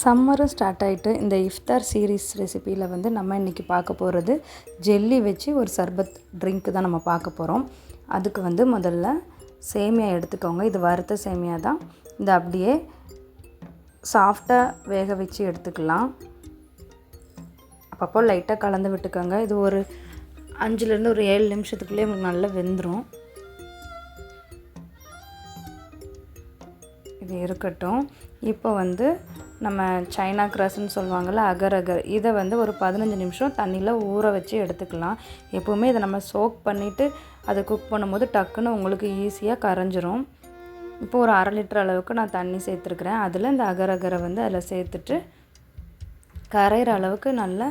சம்மரும் start ஆகிட்டு இந்த இஃப்தார் series ரெசிப்பியில் வந்து நம்ம இன்றைக்கி பார்க்க போகிறது ஜெல்லி வச்சு ஒரு சர்பத் ட்ரிங்க்கு தான் நம்ம பார்க்க போகிறோம். அதுக்கு வந்து முதல்ல சேமியா எடுத்துக்கோங்க. இது வறுத்த சேமியா தான். இது அப்படியே சாஃப்டாக வேக வச்சு எடுத்துக்கலாம். அப்பப்போ லைட்டாக கலந்து விட்டுக்கோங்க. இது ஒரு 5லேருந்து ஒரு 7 நிமிஷத்துக்குள்ளேயே உங்களுக்கு நல்லா வெந்துடும். இது இருக்கட்டும். இப்போ வந்து நம்ம சைனா கிராஸ்ன்னு சொல்லுவாங்கள்ல, அகர் அகர், இதை வந்து ஒரு 15 நிமிஷம் தண்ணியில் ஊற வச்சு எடுத்துக்கலாம். எப்போவுமே இதை நம்ம சோக் பண்ணிவிட்டு அதை குக் பண்ணும்போது டக்குன்னு உங்களுக்கு ஈஸியாக கரைஞ்சிரும். இப்போ ஒரு 1/2 லிட்டர் அளவுக்கு நான் தண்ணி சேர்த்துருக்குறேன். அதில் இந்த அகர் அகரை வந்து அதில் சேர்த்துட்டு கரையிற அளவுக்கு நல்லா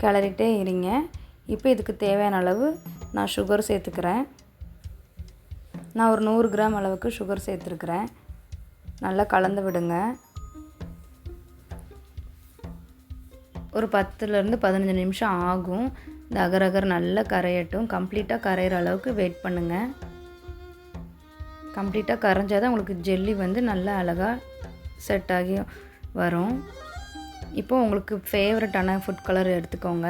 கிளறிட்டே இருங்க. இப்போ இதுக்கு தேவையான அளவு நான் சுகர் சேர்த்துக்கிறேன். நான் ஒரு 100 கிராம் அளவுக்கு சுகர் சேர்த்துருக்குறேன். நல்லா கலந்து விடுங்க. ஒரு 10லேருந்து 15 நிமிஷம் ஆகும். இந்த அகர் அகர் நல்லா கரையட்டும். கம்ப்ளீட்டாக கரையிற அளவுக்கு வெயிட் பண்ணுங்கள். கம்ப்ளீட்டாக கரைஞ்சால் தான் உங்களுக்கு ஜெல்லி வந்து நல்லா அழகாக செட் ஆகி வரும். இப்போது உங்களுக்கு ஃபேவரட்டான ஃபுட் கலர் எடுத்துக்கோங்க.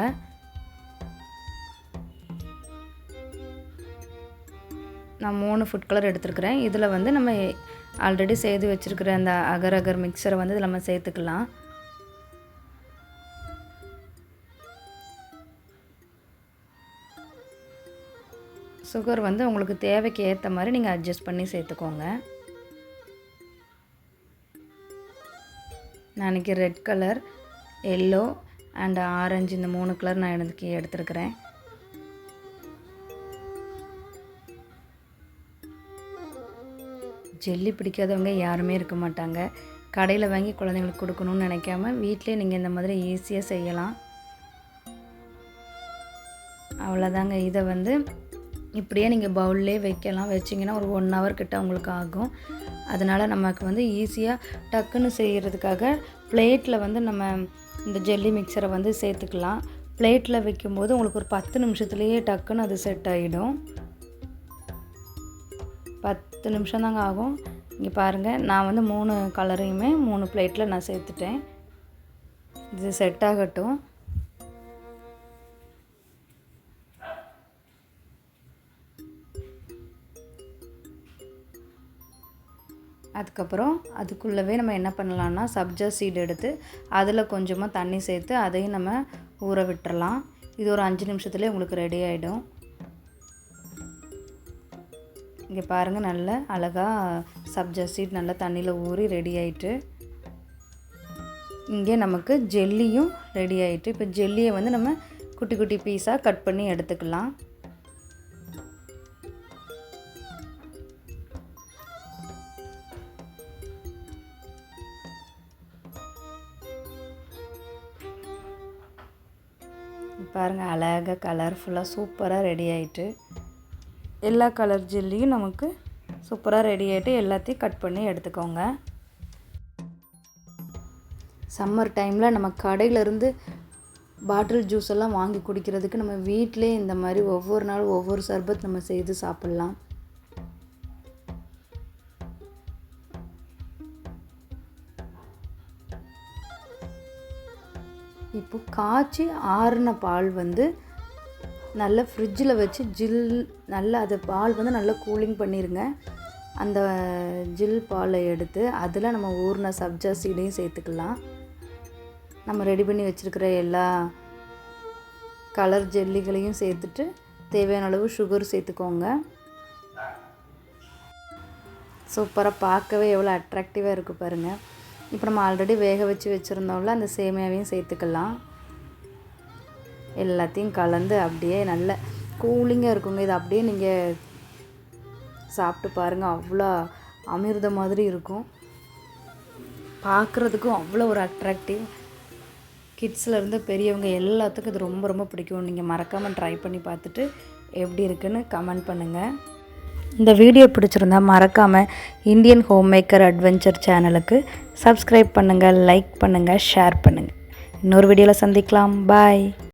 நான் 3 ஃபுட் கலர் எடுத்துருக்கிறேன். இதில் வந்து நம்ம ஆல்ரெடி செய்து வச்சுருக்கிற அந்த அகர் அகர் மிக்சரை வந்து இதில் நம்ம சேர்த்துக்கலாம். சுகர் வந்து உங்களுக்கு தேவைக்கு ஏற்ற மாதிரி நீங்கள் அட்ஜஸ்ட் பண்ணி சேர்த்துக்கோங்க. நான் இன்றைக்கி red colour, yellow and orange, இந்த 3 கலர் நான் எடுத்துருக்கிறேன். ஜெல்லி பிடிக்காதவங்க யாருமே இருக்க மாட்டாங்க. கடையில் வாங்கி குழந்தைங்களுக்கு கொடுக்கணும்னு நினைக்காம வீட்டிலே நீங்கள் இந்த மாதிரி ஈஸியாக செய்யலாம். அவ்வளோதாங்க. இதை வந்து இப்படியே நீங்கள் பவுல்லே வைக்கலாம். வச்சிங்கன்னா ஒரு 1 ஹவர் கிட்ட உங்களுக்கு ஆகும். அதனால் நமக்கு வந்து ஈஸியாக டக்குன்னு செய்கிறதுக்காக பிளேட்டில் வந்து நம்ம இந்த ஜெல்லி மிக்சரை வந்து சேர்த்துக்கலாம். பிளேட்டில் வைக்கும்போது உங்களுக்கு ஒரு 10 நிமிஷத்துலேயே டக்குன்னு அது செட் ஆகிடும். 10 நிமிஷம் தாங்க ஆகும். இங்கே பாருங்கள், நான் வந்து 3 கலரையுமே 3 பிளேட்டில் நான் சேர்த்துட்டேன். இது செட் ஆகட்டும். அதுக்கப்புறம் அதுக்குள்ளவே நம்ம என்ன பண்ணலான்னா, சப்ஜா சீடு எடுத்து அதில் கொஞ்சமாக தண்ணி சேர்த்து அதையும் நம்ம ஊற விட்டுறலாம். இது ஒரு 5 நிமிஷத்துலேயே உங்களுக்கு ரெடி ஆகிடும். இங்கே பாருங்கள், நல்ல அழகாக சப்ஜா சீட் நல்லா தண்ணியில் ஊறி ரெடி ஆகிட்டு, இங்கே நமக்கு ஜெல்லியும் ரெடி ஆகிட்டு. இப்போ ஜெல்லியை வந்து நம்ம குட்டி குட்டி பீஸாக கட் பண்ணி எடுத்துக்கலாம். பாருங்கள், அழகாக கலர்ஃபுல்லாக சூப்பராக ரெடி ஆகிட்டு. எல்லா கலர் ஜெல்லியும் நமக்கு சூப்பராக ரெடி ஆகிட்டு. எல்லாத்தையும் கட் பண்ணி எடுத்துக்கோங்க. சம்மர் டைமில் நம்ம கடையிலேருந்து பாட்டில் ஜூஸ் எல்லாம் வாங்கி குடிக்கிறதுக்கு நம்ம வீட்டிலே இந்த மாதிரி ஒவ்வொரு நாளும் ஒவ்வொரு சர்பத் நம்ம செய்து சாப்பிட்லாம். இப்போ காய்ச்சி ஆறின பால் வந்து நல்லா ஃப்ரிட்ஜில் வச்சு நல்லா அது பால் வந்து நல்லா கூலிங் பண்ணிடுங்க. அந்த ஜில் பாலை எடுத்து அதில் நம்ம ஊறின சப்ஜா சீடையும் சேர்த்துக்கலாம். நம்ம ரெடி பண்ணி வச்சுருக்கிற எல்லா கலர் ஜெல்லிகளையும் சேர்த்துட்டு தேவையான அளவு சுகர் சேர்த்துக்கோங்க. சூப்பராக பார்க்கவே எவ்வளோ அட்ராக்டிவாக இருக்குது பாருங்கள். இப்போ நம்ம ஆல்ரெடி வேக வச்சு வச்சுருந்தோம்ல, அந்த சேமியாவையும் சேர்த்துக்கலாம். எல்லாத்தையும் கலந்து அப்படியே நல்ல கூலிங்காக இருக்குங்க. இது அப்படியே நீங்கள் சாப்பிட்டு பாருங்கள், அவ்வளோ அமிர்த மாதிரி இருக்கும். பார்க்குறதுக்கும் அவ்வளோ ஒரு அட்ராக்டிவ். கிட்ஸ்லேருந்து பெரியவங்க எல்லாத்துக்கும் இது ரொம்ப ரொம்ப பிடிக்கும். நீங்கள் மறக்காமல் ட்ரை பண்ணி பார்த்துட்டு எப்படி இருக்குன்னு கமெண்ட் பண்ணுங்கள். இந்த வீடியோ பிடிச்சிருந்தா மறக்காமல் இந்தியன் ஹோம் மேக்கர் அட்வென்ச்சர் சேனலுக்கு சப்ஸ்கிரைப் பண்ணுங்கள், லைக் பண்ணுங்கள், ஷேர் பண்ணுங்கள். இன்னொரு வீடியோவில் சந்திக்கலாம். பாய்.